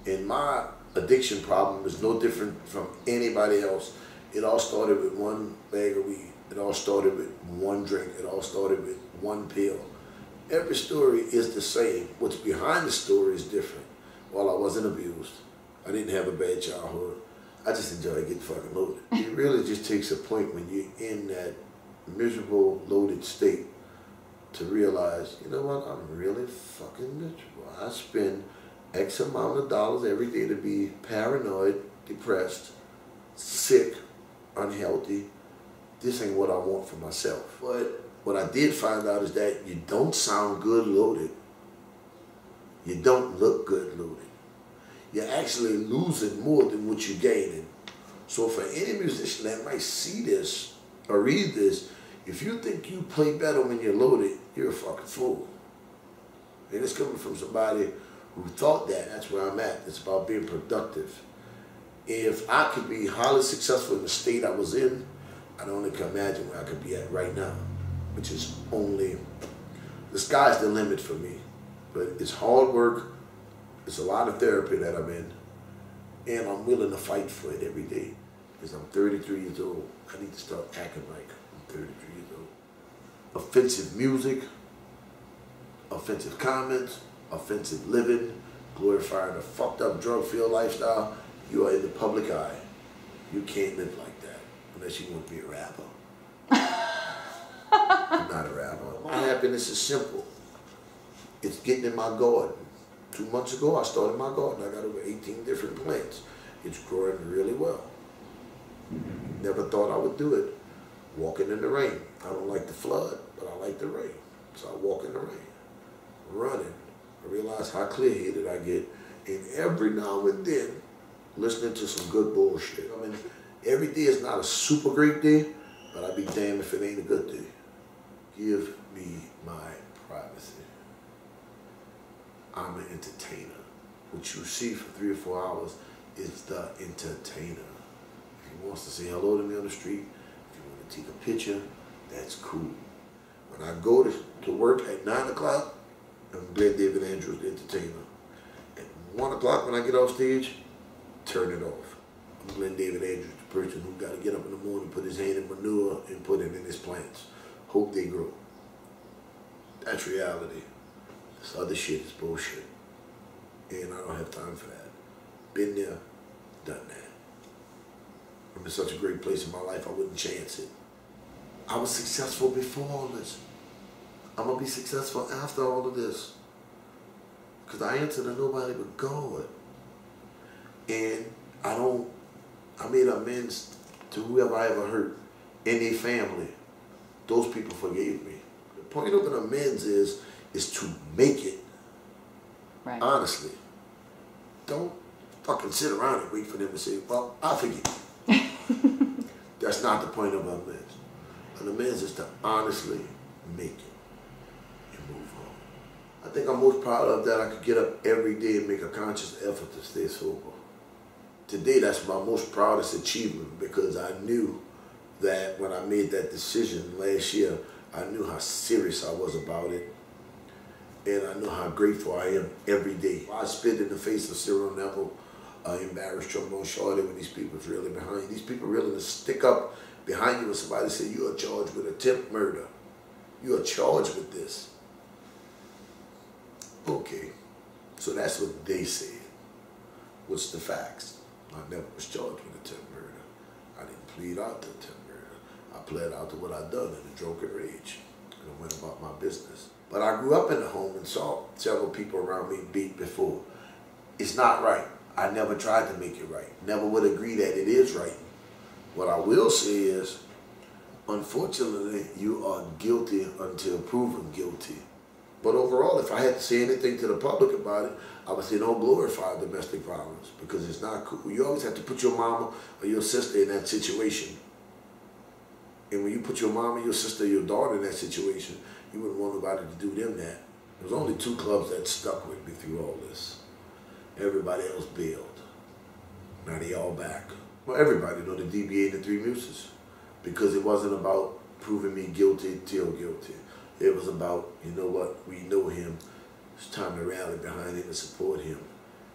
And my addiction problem is no different from anybody else. It all started with one bag of weed. It all started with one drink. It all started with one pill. Every story is the same. What's behind the story is different. While I wasn't abused, I didn't have a bad childhood. I just enjoy getting fucking loaded. It really just takes a point when you're in that miserable, loaded state to realize, you know what, I'm really fucking miserable. I spend X amount of dollars every day to be paranoid, depressed, sick, unhealthy. This ain't what I want for myself. But what I did find out is that you don't sound good loaded. You don't look good loaded. You're actually losing more than what you're gaining. So for any musician that might see this or read this, if you think you play better when you're loaded, you're a fucking fool. And it's coming from somebody who thought that. That's where I'm at. It's about being productive. If I could be highly successful in the state I was in, I don't only can imagine where I could be at right now, which is only, the sky's the limit for me. But it's hard work, it's a lot of therapy that I'm in, and I'm willing to fight for it every day. Because I'm 33 years old, I need to start acting like I'm 33 years old. Offensive music, offensive comments, offensive living, glorifying a fucked up drug-filled lifestyle, you are in the public eye. You can't live like that unless you want to be a rapper. I'm not a rapper. My happiness is simple. It's getting in my garden. 2 months ago, I started my garden. I got over 18 different plants. It's growing really well. Never thought I would do it. Walking in the rain. I don't like the flood, but I like the rain. So I walk in the rain. Running. I realize how clear-headed I get. And every now and then, listening to some good bullshit. I mean, every day is not a super great day, but I'd be damned if it ain't a good day. Give me my privacy. I'm an entertainer. What you see for 3 or 4 hours is the entertainer. If he wants to say hello to me on the street, if you want to take a picture, that's cool. When I go to work at 9 o'clock, I'm Glen David Andrews, the entertainer. At 1 o'clock when I get off stage, turn it off. I'm Glen David Andrews, the person who got to get up in the morning, put his hand in manure, and put it in his plants. Hope they grow. That's reality. This other shit is bullshit. And I don't have time for that. Been there, done that. I'm in such a great place in my life, I wouldn't chance it. I was successful before all this. I'm going to be successful after all of this. Because I answer to nobody but God. And I made amends to whoever I ever hurt in their family. Those people forgave me. The point of an amends is to make it. Right. Honestly. Don't fucking sit around and wait for them to say, well, I forgive you. That's not the point of an amends. An amends is to honestly make it and move on. I think I'm most proud of that I could get up every day and make a conscious effort to stay sober. Today, that's my most proudest achievement because I knew that when I made that decision last year, I knew how serious I was about it. And I know how grateful I am every day. I spit in the face of Cyril Neville, embarrassed trombone shorty when these people's really behind you. These people really to stick up behind you when somebody say you are charged with attempt murder. You are charged with this. Okay, so that's what they said. What's the facts? I never was charged with attempt murder. I didn't plead out to attempt murder. I pled out to what I'd done in a drunken rage. And I went about my business. But I grew up in a home and saw several people around me beat before. It's not right. I never tried to make it right. Never would agree that it is right. What I will say is, unfortunately, you are guilty until proven guilty. But overall, if I had to say anything to the public about it, I would say don't glorify domestic violence because it's not cool. You always have to put your mama or your sister in that situation. And when you put your mama, your sister, your daughter in that situation, you wouldn't want nobody to do them that. There was only 2 clubs that stuck with me through all this. Everybody else bailed. Now they all back. Well, everybody know the d.b.a. and the 3 Muses because it wasn't about proving me guilty till guilty. It was about, you know what, we know him. It's time to rally behind him and support him.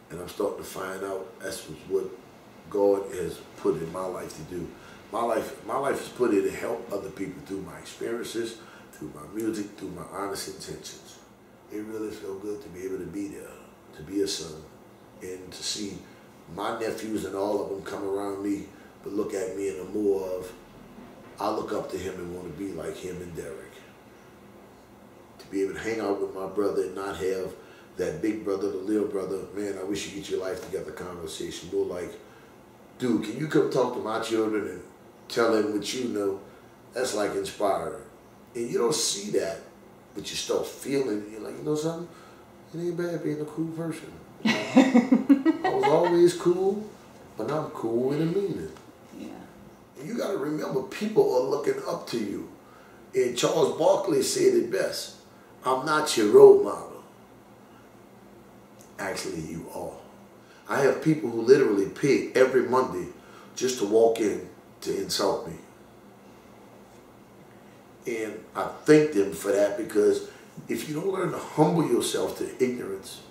And I'm starting to find out that's what God has put in my life to do. My life is put here to help other people through my experiences, through my music, through my honest intentions. It really felt good to be able to be there, to be a son, and to see my nephews and all of them come around me, but look at me in a more of, I look up to him and want to be like him and Derek. To be able to hang out with my brother and not have that big brother, the little brother, man, I wish you get your life together conversation. More like, dude, can you come talk to my children and tell them what you know? That's like inspiring. And you don't see that, but you start feeling it. You're like, you know something? It ain't bad being a cool person. I was always cool, but I'm cool in a meaning. Yeah. And you got to remember, people are looking up to you. And Charles Barkley said it best, I'm not your role model. Actually, you are. I have people who literally pay every Monday just to walk in to insult me. And I thank them for that, because if you don't learn to humble yourself to ignorance,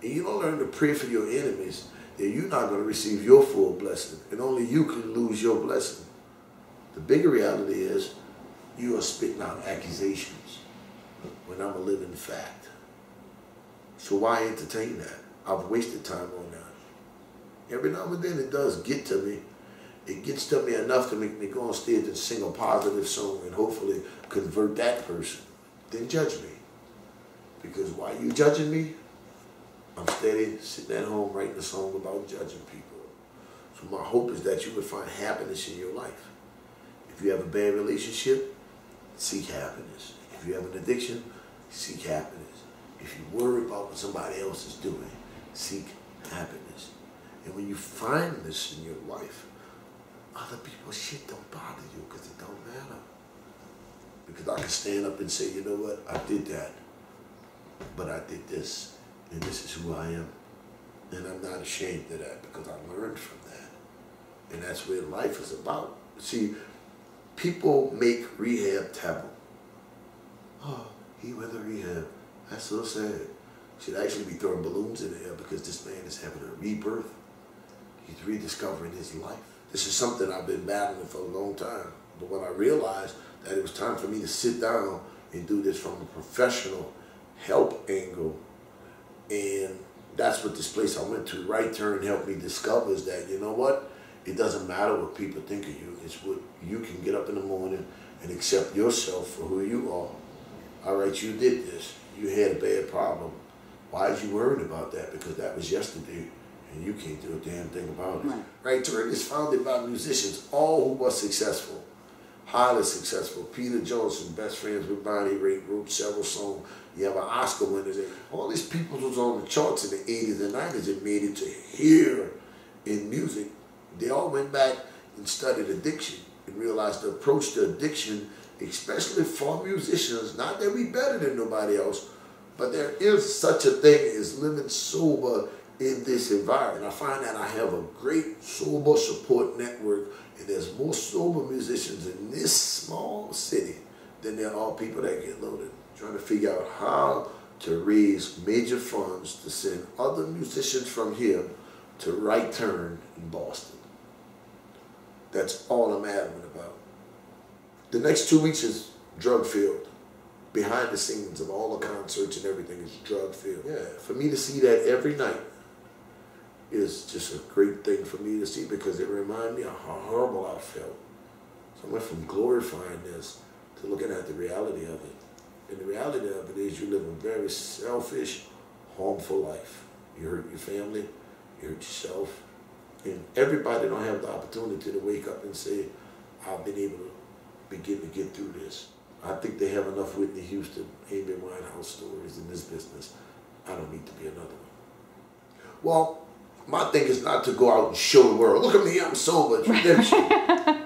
and you don't learn to pray for your enemies, then you're not going to receive your full blessing. And only you can lose your blessing. The bigger reality is you are spitting out accusations when I'm a living fact. So why entertain that? I've wasted time on that. Every now and then it does get to me. It gets to me enough to make me go on stage and sing a positive song and hopefully convert that person. Then judge me. Because while you judging me, I'm steady sitting at home writing a song about judging people. So my hope is that you would find happiness in your life. If you have a bad relationship, seek happiness. If you have an addiction, seek happiness. If you worry about what somebody else is doing, seek happiness. And when you find this in your life, other people's shit don't bother you because it don't matter. Because I can stand up and say, you know what, I did that, but I did this, and this is who I am. And I'm not ashamed of that because I learned from that. And that's what life is about. See, people make rehab taboo. Oh, he went to rehab. That's so sad. Should actually be throwing balloons in the air because this man is having a rebirth. He's rediscovering his life. This is something I've been battling for a long time. But when I realized that it was time for me to sit down and do this from a professional help angle, and that's what this place I went to, Right Turn, helped me discover, is that, you know what? It doesn't matter what people think of you. It's what you can get up in the morning and accept yourself for who you are. All right, you did this. You had a bad problem. Why is you worried about that? Because that was yesterday, and you can't do a damn thing about it. Right Turn is founded by musicians, all who were successful, highly successful. Peter Johnson, best friends with Bonnie Raitt, wrote several songs. You have an Oscar winner there. All these people who was on the charts in the 80s and 90s and made it to here in music, they all went back and studied addiction and realized the approach to addiction, especially for musicians, not that we better than nobody else, but there is such a thing as living sober in this environment. I find that I have a great sober support network, and there's more sober musicians in this small city than there are people that get loaded. Trying to figure out how to raise major funds to send other musicians from here to Right Turn in Boston. That's all I'm adamant about. The next 2 weeks is drug-filled. Behind the scenes of all the concerts and everything is drug-filled. Yeah, for me to see that every night is just a great thing for me to see, because it reminds me of how horrible I felt. So I went from glorifying this to looking at the reality of it. And the reality of it is you live a very selfish, harmful life. You hurt your family, you hurt yourself, and everybody don't have the opportunity to wake up and say, I've been able to begin to get through this. I think they have enough Whitney Houston, Amy Winehouse stories in this business. I don't need to be another one. Well, my thing is not to go out and show the world, look at me, I'm sober, it's redemption.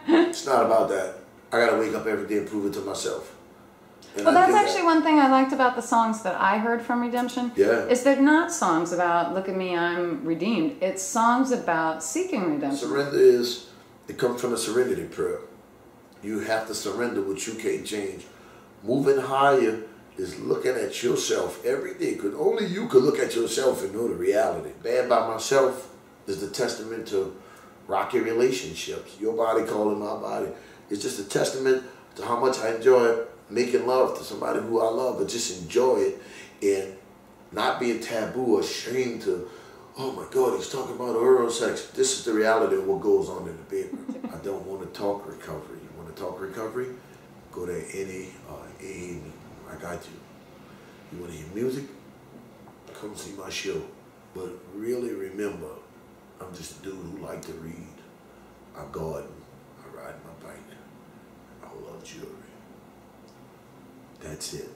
It's not about that. I gotta wake up every day and prove it to myself. And well, that's actually one thing I liked about the songs that I heard from Redemption. Yeah. Is they're not songs about, look at me, I'm redeemed. It's songs about seeking redemption. Surrender is, it comes from a serenity prayer. You have to surrender what you can't change. Moving higher, is looking at yourself every day, because only you could look at yourself and know the reality. Bad by myself is the testament to rocky relationships. Your body calling my body. It's just a testament to how much I enjoy making love to somebody who I love, but just enjoy it and not being taboo or ashamed to, oh my God, he's talking about oral sex. This is the reality of what goes on in the bedroom. I don't want to talk recovery. You want to talk recovery? Go to any evening. I got you. You want to hear music? Come see my show. But really remember, I'm just a dude who like to read. I garden. I ride my bike. I love jewelry. That's it.